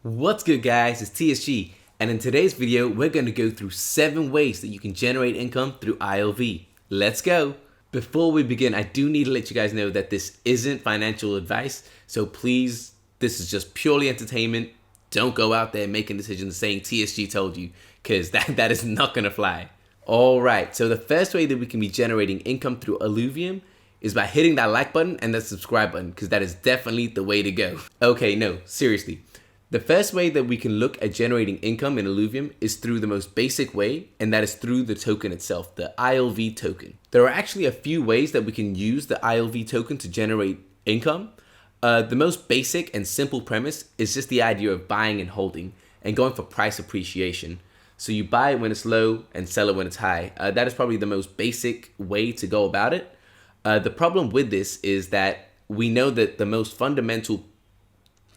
What's good, guys? It's TSG, and in today's video we're going to go through 7 ways that you can generate income through ILV. Let's go! Before we begin, I do need to let you guys know that this isn't financial advice, so please, this is just purely entertainment. Don't go out there making decisions saying TSG told you, because that is not going to fly. Alright, so the first way that we can be generating income through Illuvium is by hitting that like button and the subscribe button, because that is definitely the way to go. Okay, no, seriously. The first way that we can look at generating income in Illuvium is through the most basic way, and that is through the token itself, the ILV token. There are actually a few ways that we can use the ILV token to generate income. The most basic and simple premise is just the idea of buying and holding and going for price appreciation. So you buy it when it's low and sell it when it's high. That is probably the most basic way to go about it. The problem with this is that we know that the most fundamental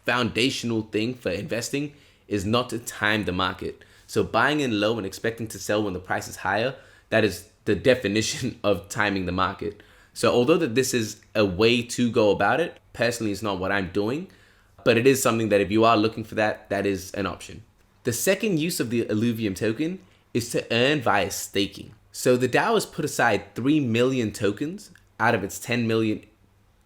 foundational thing for investing is not to time the market. So buying in low and expecting to sell when the price is higher, that is the definition of timing the market. So although that this is a way to go about it, personally it's not what I'm doing, but it is something that if you are looking for that, that is an option. The second use of the Illuvium token is to earn via staking. So the DAO has put aside 3 million tokens out of its 10 million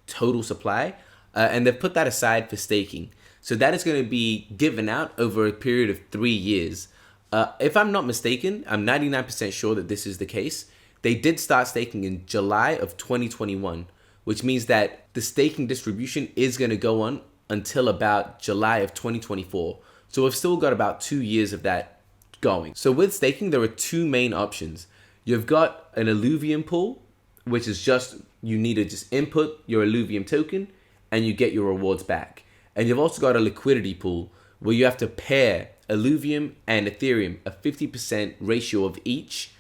total supply, and they've put that aside for staking. So that is going to be given out over a period of 3 years. If I'm not mistaken, I'm 99% sure that this is the case. They did start staking in July of 2021, which means that the staking distribution is going to go on until about July of 2024. So we've still got about 2 years of that going. So with staking, there are 2 main options. You've got an Illuvium pool, which is just, you need to just input your Illuvium token and you get your rewards back. And you've also got a liquidity pool where you have to pair Illuvium and Ethereum, a 50% ratio of each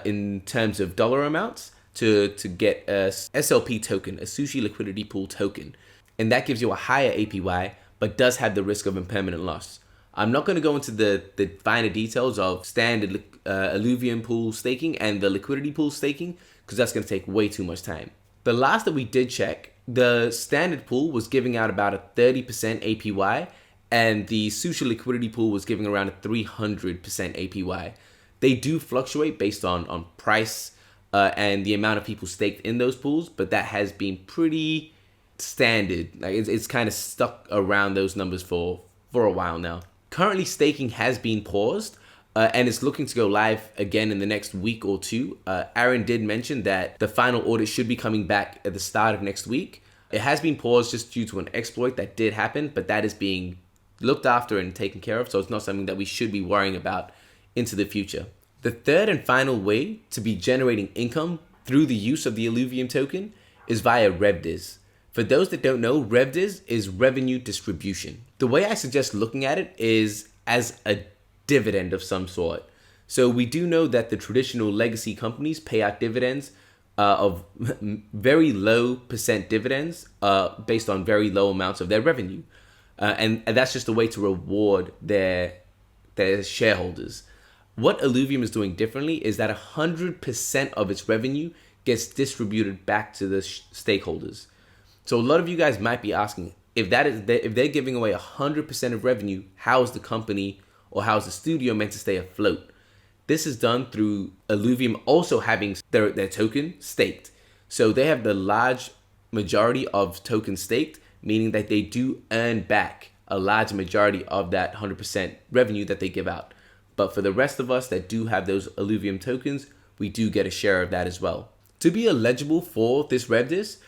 in terms of dollar amounts to get a SLP token, a sushi liquidity pool token. And that gives you a higher APY, but does have the risk of impermanent loss. I'm not going to go into the finer details of standard Illuvium pool staking and the liquidity pool staking, because that's going to take way too much time. The last that we did check, the standard pool was giving out about a 30% APY, and the sushi liquidity pool was giving around a 300% APY. They do fluctuate based on price and the amount of people staked in those pools, but that has been pretty standard. Like it's kind of stuck around those numbers for a while now. Currently, staking has been paused. And it's looking to go live again in the next week or 2. Aaron did mention that the final audit should be coming back at the start of next week. It has been paused just due to an exploit that did happen, but that is being looked after and taken care of, so it's not something that we should be worrying about into the future. The third and final way to be generating income through the use of the Illuvium token is via RevDiz. For those that don't know, RevDiz is revenue distribution. The way I suggest looking at it is as a dividend of some sort. So we do know that the traditional legacy companies pay out dividends of very low percent dividends based on very low amounts of their revenue. And that's just a way to reward their shareholders. What Illuvium is doing differently is that 100% of its revenue gets distributed back to the stakeholders. So a lot of you guys might be asking, if they're giving away 100% of revenue, how is the company or how is the studio meant to stay afloat? This is done through Illuvium also having their token staked. So they have the large majority of tokens staked, meaning that they do earn back a large majority of that 100% revenue that they give out. But for the rest of us that do have those Illuvium tokens, we do get a share of that as well. To be eligible for this RevDiz,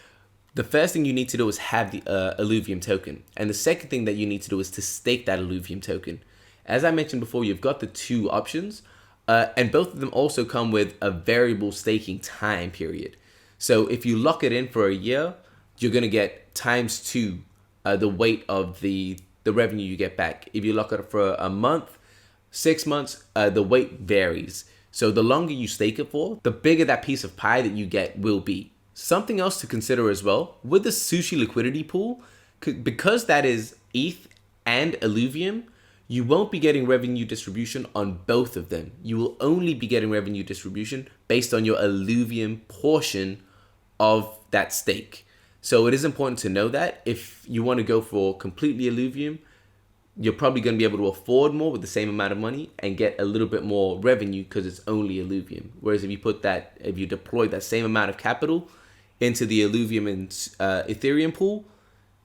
the first thing you need to do is have the Illuvium token. And the second thing that you need to do is to stake that Illuvium token. As I mentioned before, you've got the 2 options, and both of them also come with a variable staking time period. So if you lock it in for a year, you're going to get times 2 the weight of the revenue you get back. If you lock it for a month, 6 months, the weight varies. So the longer you stake it for, the bigger that piece of pie that you get will be. Something else to consider as well, with the sushi liquidity pool, because that is ETH and Illuvium, you won't be getting revenue distribution on both of them. You will only be getting revenue distribution based on your Illuvium portion of that stake. So it is important to know that if you want to go for completely Illuvium, you're probably going to be able to afford more with the same amount of money and get a little bit more revenue because it's only Illuvium. Whereas if you deploy that same amount of capital into the Illuvium and Ethereum pool,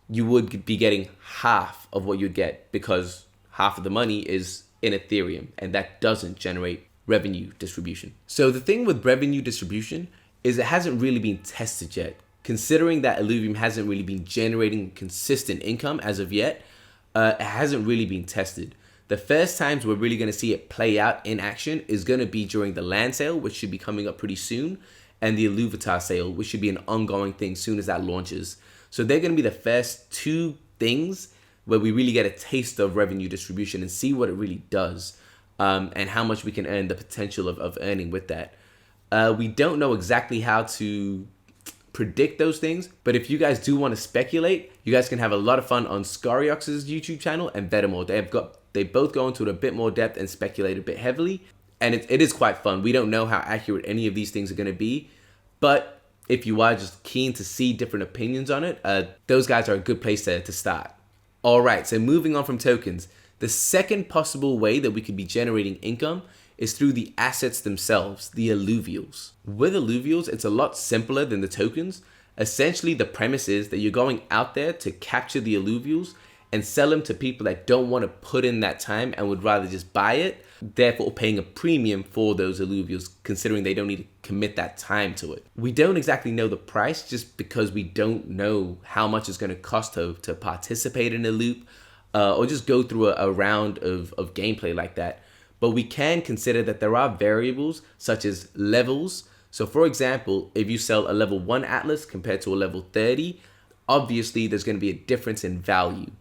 you would be getting half of what you'd get because half of the money is in Ethereum, and that doesn't generate revenue distribution. So the thing with revenue distribution is it hasn't really been tested yet. Considering that Illuvium hasn't really been generating consistent income as of yet, it hasn't really been tested. The first times we're really going to see it play out in action is going to be during the land sale, which should be coming up pretty soon, and the Illuvitar sale, which should be an ongoing thing soon as that launches. So they're going to be the first two things where we really get a taste of revenue distribution and see what it really does, and how much we can earn, the potential of earning with that. We don't know exactly how to predict those things, but if you guys do want to speculate, you guys can have a lot of fun on Scariox's YouTube channel and Vetamore. They both go into it a bit more depth and speculate a bit heavily, and it is quite fun. We don't know how accurate any of these things are going to be, but if you are just keen to see different opinions on it, those guys are a good place to start. All right, so moving on from tokens, the second possible way that we could be generating income is through the assets themselves, the Illuvials. With Illuvials, it's a lot simpler than the tokens. Essentially, the premise is that you're going out there to capture the Illuvials and sell them to people that don't want to put in that time and would rather just buy it, therefore paying a premium for those Illuvials, considering they don't need to commit that time to it. We don't exactly know the price just because we don't know how much it's going to cost to participate in a loop or just go through a round of gameplay like that. But we can consider that there are variables such as levels. So for example, if you sell a level 1 Atlas compared to a level 30, obviously there's going to be a difference in value.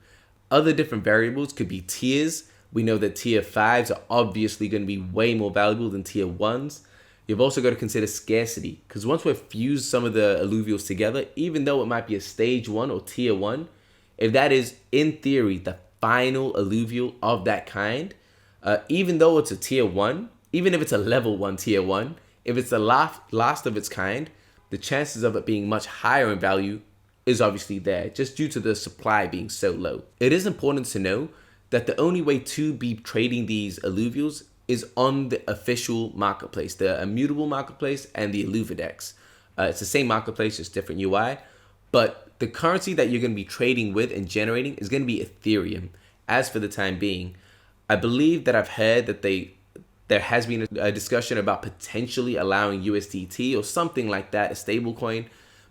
Other different variables could be tiers. We know that tier 5s are obviously going to be way more valuable than tier 1s. You've also got to consider scarcity, because once we've fused some of the Illuvials together, even though it might be a stage 1 or tier 1, if that is in theory the final Illuvial of that kind, even though it's a tier 1, even if it's a level 1 tier 1, if it's the last of its kind, the chances of it being much higher in value is obviously there, just due to the supply being so low. It is important to know that the only way to be trading these Illuvials is on the official marketplace, the Immutable marketplace and the Illuvidex. It's the same marketplace, just different UI, but the currency that you're going to be trading with and generating is going to be Ethereum, as for the time being. I believe that I've heard that there has been a discussion about potentially allowing USDT or something like that, a stable coin,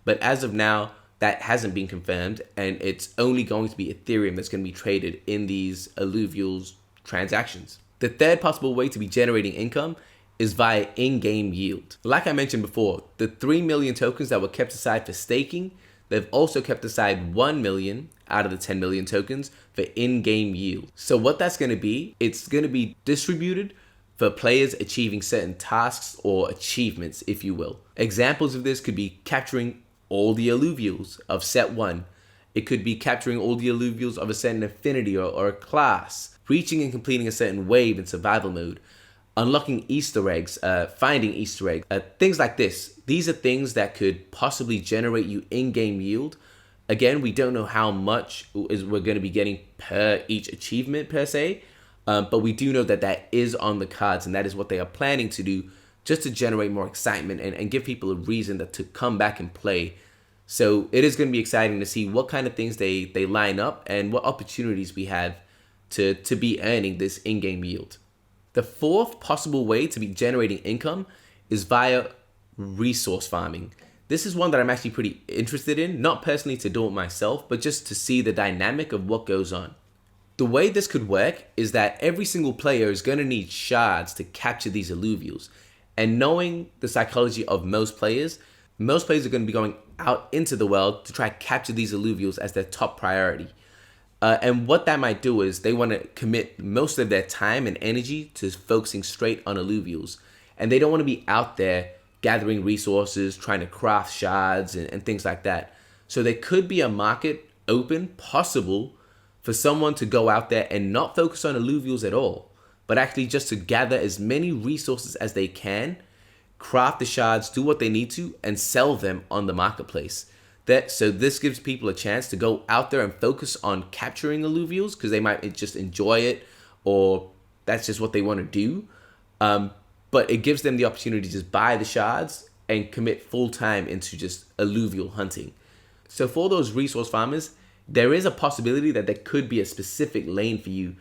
but as of now, that hasn't been confirmed, and it's only going to be Ethereum that's going to be traded in these Illuvials transactions. The third possible way to be generating income is via in-game yield. Like I mentioned before, the 3 million tokens that were kept aside for staking, they've also kept aside 1 million out of the 10 million tokens for in-game yield. So what that's going to be, it's going to be distributed for players achieving certain tasks or achievements, if you will. Examples of this could be capturing all the Illuvials of set 1. It could be capturing all the Illuvials of a certain affinity or a class, reaching and completing a certain wave in survival mode, unlocking Easter eggs, finding Easter eggs, things like this. These are things that could possibly generate you in-game yield. Again, we don't know how much we're going to be getting per each achievement per se, but we do know that that is on the cards, and that is what they are planning to do, just to generate more excitement and give people a reason to come back and play. So it is going to be exciting to see what kind of things they line up and what opportunities we have to be earning this in-game yield. The fourth possible way to be generating income is via resource farming. This is one that I'm actually pretty interested in, not personally to do it myself, but just to see the dynamic of what goes on. The way this could work is that every single player is going to need shards to capture these Illuvials. And knowing the psychology of most players are going to be going out into the world to try to capture these Illuvials as their top priority. And what that might do is they want to commit most of their time and energy to focusing straight on Illuvials. And they don't want to be out there gathering resources, trying to craft shards and things like that. So there could be a market open, possible, for someone to go out there and not focus on Illuvials at all, but actually just to gather as many resources as they can, craft the shards, do what they need to, and sell them on the marketplace. So this gives people a chance to go out there and focus on capturing Illuvials because they might just enjoy it, or that's just what they want to do. But it gives them the opportunity to just buy the shards and commit full time into just alluvial hunting. So for those resource farmers, there is a possibility that there could be a specific lane for you,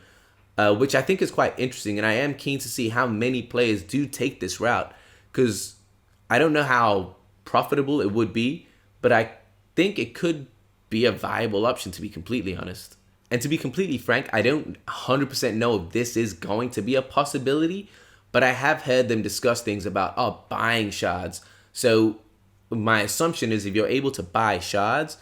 which I think is quite interesting. And I am keen to see how many players do take this route, because I don't know how profitable it would be, but I think it could be a viable option, to be completely honest. And to be completely frank, I don't 100% know if this is going to be a possibility, but I have heard them discuss things about buying shards. So my assumption is if you're able to buy shards,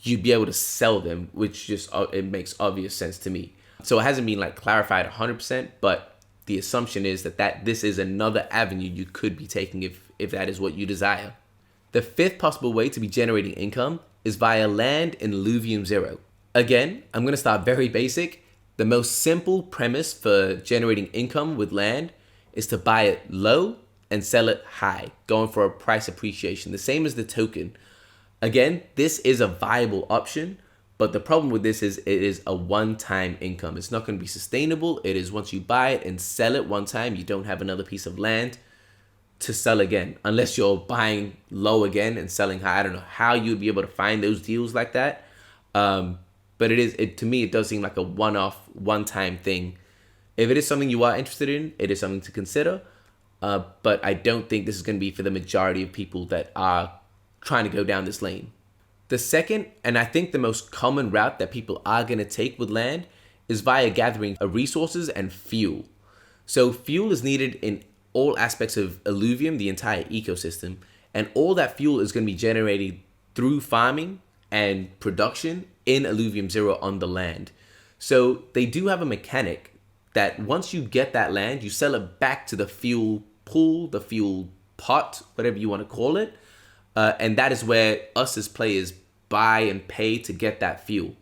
you'd be able to sell them, which just it makes obvious sense to me. So it hasn't been like clarified 100%, but the assumption is that this is another avenue you could be taking if that is what you desire. The fifth possible way to be generating income is via land in Illuvium 0. Again, I'm going to start very basic. The most simple premise for generating income with land is to buy it low and sell it high, going for a price appreciation, the same as the token. Again, this is a viable option, but the problem with this is it is a one-time income. It's not going to be sustainable. It is once you buy it and sell it one time, you don't have another piece of land to sell again, unless you're buying low again and selling high. I don't know how you'd be able to find those deals like that. But to me, it does seem like a one-off, one-time thing. If it is something you are interested in, it is something to consider. But I don't think this is going to be for the majority of people that are trying to go down this lane. The second, and I think the most common route that people are going to take with land, is via gathering resources and fuel. So fuel is needed in all aspects of Illuvium, the entire ecosystem, and all that fuel is going to be generated through farming and production in Illuvium 0 on the land. So they do have a mechanic that once you get that land, you sell it back to the fuel pool, the fuel pot, whatever you want to call it. And that is where us as players buy and pay to get that fuel.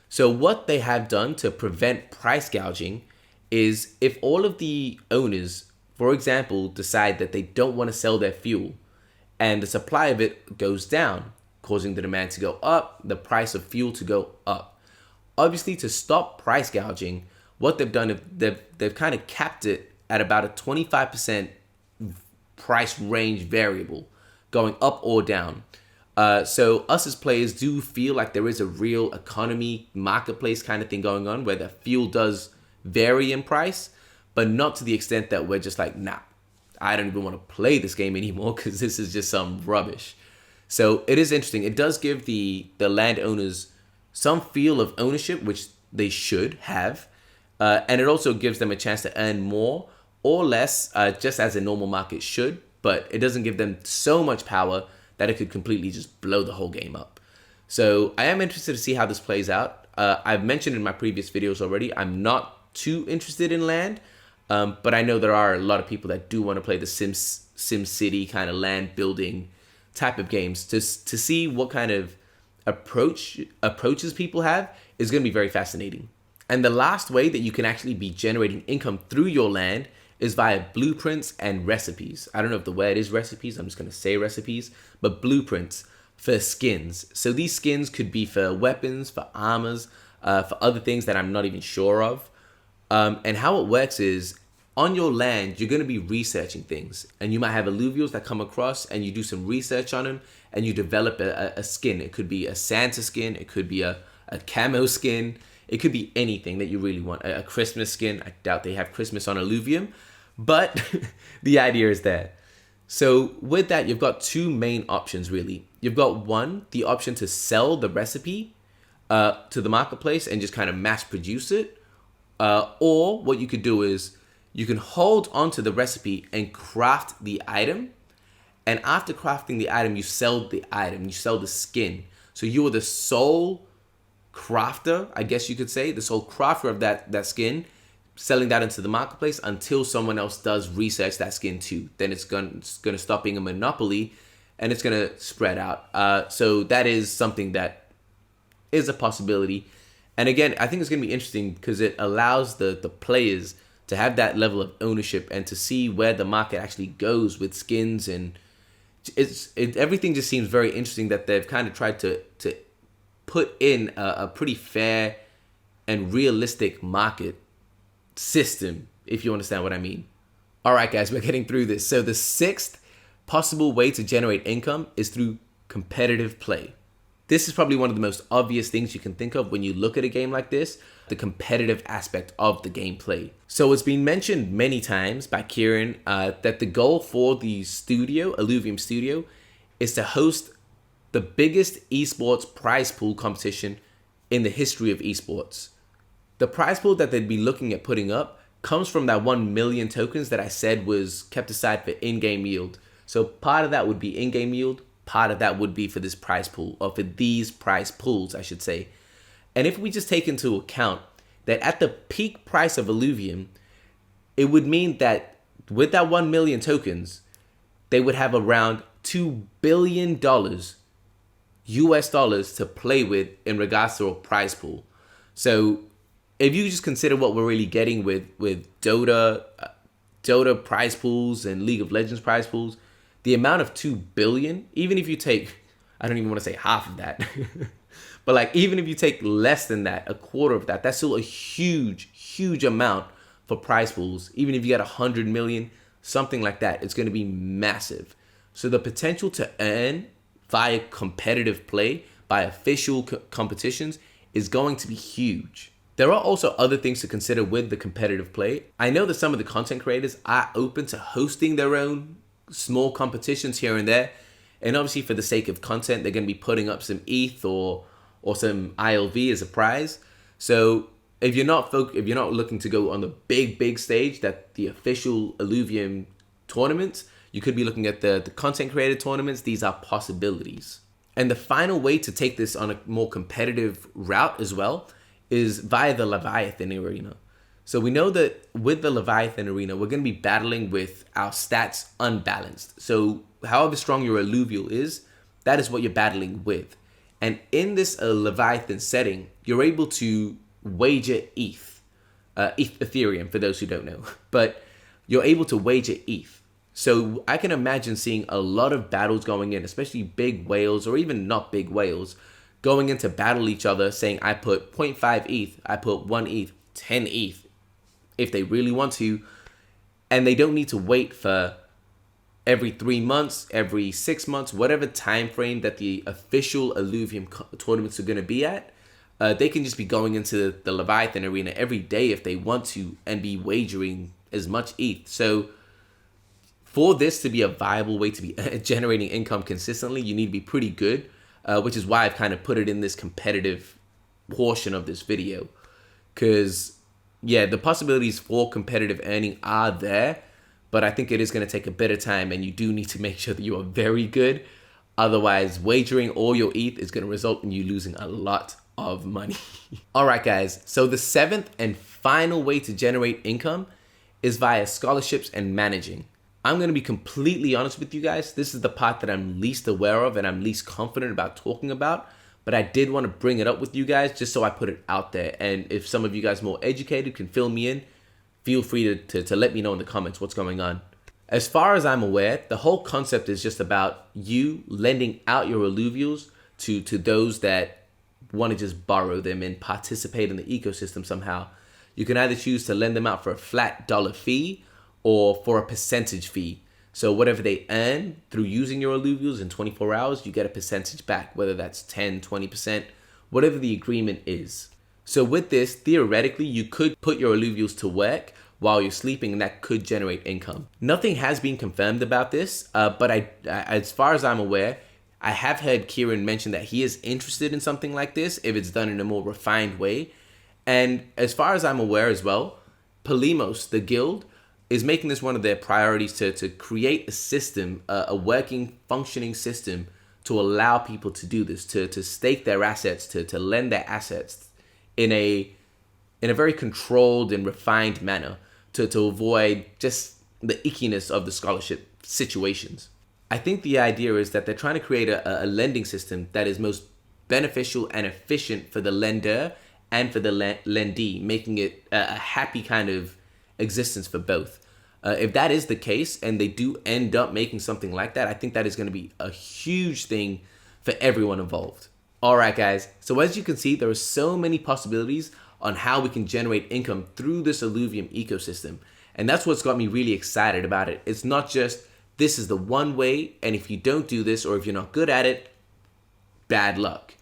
So what they have done to prevent price gouging is if all of the owners, for example, decide that they don't want to sell their fuel and the supply of it goes down, causing the demand to go up, the price of fuel to go up. Obviously, to stop price gouging, what they've done is they've kind of capped it at about a 25% price range variable, going up or down. So us as players do feel like there is a real economy marketplace kind of thing going on where the fuel does vary in price, but not to the extent that we're just like, nah, I don't even want to play this game anymore because this is just some rubbish. So it is interesting. It does give the landowners some feel of ownership, which they should have. And it also gives them a chance to earn more or less, just as a normal market should. But it doesn't give them so much power that it could completely just blow the whole game up. So I am interested to see how this plays out. I've mentioned in my previous videos already, I'm not too interested in land. But I know there are a lot of people that do want to play the SimCity kind of land building type of games. To see what kind of approaches people have is going to be very fascinating. And the last way that you can actually be generating income through your land is via blueprints and recipes. I don't know if the word is recipes, I'm just going to say recipes, but blueprints for skins. So these skins could be for weapons, for armors, for other things that I'm not even sure of. And how it works is, on your land, you're going to be researching things. And you might have alluvials that come across and you do some research on them and you develop a skin. It could be a Santa skin. It could be a camo skin. It could be anything that you really want. A Christmas skin. I doubt they have Christmas on Illuvium, but the idea is there. So with that, you've got two main options, really. You've got one, the option to sell the recipe to the marketplace and just kind of mass produce it. Or what you could do is you can hold onto the recipe and craft the item. And after crafting the item, you sell the item. You sell the skin. So you are the sole crafter, I guess you could say, the sole crafter of that skin, selling that into the marketplace until someone else does research that skin too. Then it's going to stop being a monopoly and it's going to spread out. So that is something that is a possibility. And again, I think it's going to be interesting because it allows the players to have that level of ownership and to see where the market actually goes with skins and everything just seems very interesting that they've kind of tried to put in a pretty fair and realistic market system, if you understand what I mean. All right, guys, we're getting through this. So the sixth possible way to generate income is through competitive play. This is probably one of the most obvious things you can think of when you look at a game like this, the competitive aspect of the gameplay. So it's been mentioned many times by Kieran that the goal for the studio, Illuvium Studio, is to host the biggest esports prize pool competition in the history of esports. The prize pool that they'd be looking at putting up comes from that 1 million tokens that I said was kept aside for in-game yield. So part of that would be in-game yield, part of that would be for this prize pool, or for these prize pools, I should say. And if we just take into account that at the peak price of Illuvium, it would mean that with that 1 million tokens, they would have around $2 billion US dollars to play with in regards to a prize pool. So if you just consider what we're really getting with Dota prize pools and League of Legends prize pools, the amount of 2 billion, even if you take, I don't even want to say half of that, but like even if you take less than that, a quarter of that, that's still a huge amount for prize pools. Even if you got 100 million, something like that, it's going to be massive. So the potential to earn via competitive play, by official competitions, is going to be huge. There are also other things to consider with the competitive play. I know that some of the content creators are open to hosting their own small competitions here and there. And obviously for the sake of content, they're going to be putting up some ETH or some ILV as a prize. So if you're not looking to go on the big stage, that the official Illuvium tournaments, you could be looking at the content creator tournaments. These are possibilities. And the final way to take this on a more competitive route as well is via the Leviathan arena. So we know that with the Leviathan arena, we're going to be battling with our stats unbalanced. So however strong your Illuvial is, that is what you're battling with. And in this Leviathan setting, you're able to wager Ethereum, for those who don't know. But you're able to wager ETH. So I can imagine seeing a lot of battles going in, especially big whales or even not big whales, going in to battle each other, saying I put 0.5 ETH, I put 1 ETH, 10 ETH, if they really want to. And they don't need to wait for every 3 months, every 6 months, whatever time frame that the official Illuvium tournaments are going to be at. They can just be going into the Leviathan arena every day if they want to and be wagering as much ETH. So for this to be a viable way to be generating income consistently, you need to be pretty good, which is why I've kind of put it in this competitive portion of this video. Because, yeah, the possibilities for competitive earning are there, but I think it is going to take a bit of time, and you do need to make sure that you are very good. Otherwise, wagering all your ETH is going to result in you losing a lot of money. All right, guys. So the seventh and final way to generate income is via scholarships and managing. I'm going to be completely honest with you guys. This is the part that I'm least aware of and I'm least confident about talking about. But I did want to bring it up with you guys just so I put it out there. And if some of you guys more educated can fill me in, feel free to let me know in the comments what's going on. As far as I'm aware, the whole concept is just about you lending out your Illuvials to those that want to just borrow them and participate in the ecosystem somehow. You can either choose to lend them out for a flat dollar fee or for a percentage fee. So whatever they earn through using your Illuvials in 24 hours, you get a percentage back, whether that's 10, 20%, whatever the agreement is. So with this, theoretically, you could put your Illuvials to work while you're sleeping, and that could generate income. Nothing has been confirmed about this, but as far as I'm aware, I have heard Kieran mention that he is interested in something like this if it's done in a more refined way. And as far as I'm aware as well, Polymos, the guild, is making this one of their priorities to create a system, a working, functioning system to allow people to do this, to stake their assets, to lend their assets in a very controlled and refined manner to avoid just the ickiness of the scholarship situations. I think the idea is that they're trying to create a lending system that is most beneficial and efficient for the lender and for the lendee, making it a happy kind of existence for both. If that is the case and they do end up making something like that, I think that is going to be a huge thing for everyone involved. All right, guys. So as you can see, there are so many possibilities on how we can generate income through this Illuvium ecosystem. And that's what's got me really excited about it. It's not just this is the one way, and if you don't do this or if you're not good at it, bad luck.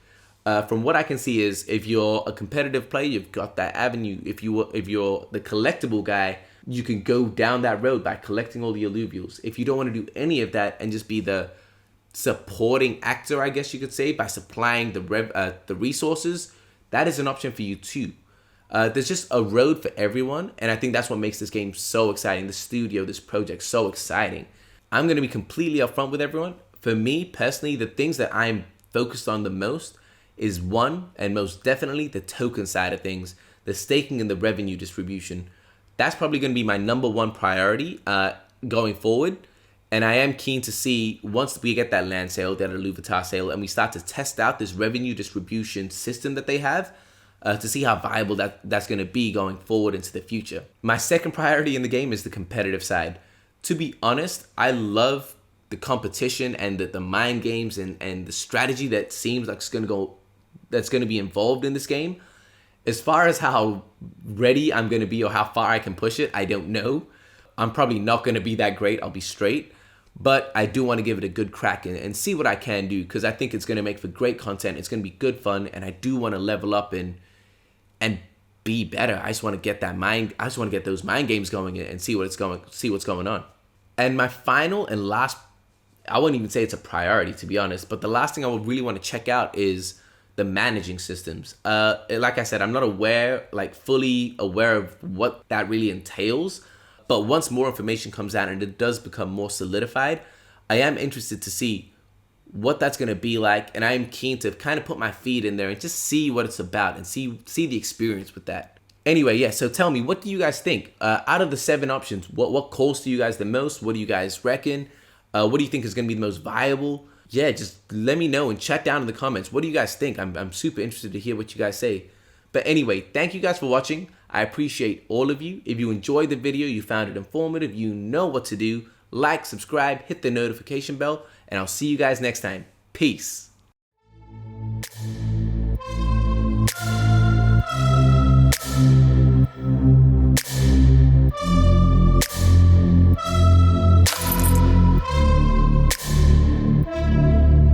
From what I can see is if you're a competitive player, you've got that avenue. If you're the collectible guy, you can go down that road by collecting all the Illuvials. If you don't want to do any of that and just be the supporting actor, I guess you could say, by supplying the resources, that is an option for you too. There's just a road for everyone, and I think that's what makes this game so exciting, the studio, this project, so exciting. I'm going to be completely upfront with everyone. For me, personally, the things that I'm focused on the most is one, and most definitely, the token side of things, the staking and the revenue distribution. That's probably going to be my number one priority going forward. And I am keen to see, once we get that land sale, that Illuvitar sale, and we start to test out this revenue distribution system that they have, to see how viable that's going to be going forward into the future. My second priority in the game is the competitive side. To be honest, I love the competition and the mind games and the strategy that seems like that's going to be involved in this game. As far as how ready I'm going to be or how far I can push it, I don't know. I'm probably not going to be that great, I'll be straight. But I do want to give it a good crack and see what I can do, because I think it's going to make for great content. It's going to be good fun, and I do want to level up and be better. I just want to get those mind games going and see what's going on. And my final and last, I wouldn't even say it's a priority, to be honest, but the last thing I would really want to check out is the managing systems. Like I said, I'm not fully aware of what that really entails, but once more information comes out and it does become more solidified, I am interested to see what that's going to be like, and I am keen to kind of put my feet in there and just see what it's about and see the experience with that. Anyway, yeah, so tell me, what do you guys think? Out of the 7 options, what calls to you guys the most? What do you guys reckon? What do you think is going to be the most viable? Yeah, just let me know and chat down in the comments. What do you guys think? I'm super interested to hear what you guys say. But anyway, thank you guys for watching. I appreciate all of you. If you enjoyed the video, you found it informative, you know what to do. Like, subscribe, hit the notification bell, and I'll see you guys next time. Peace.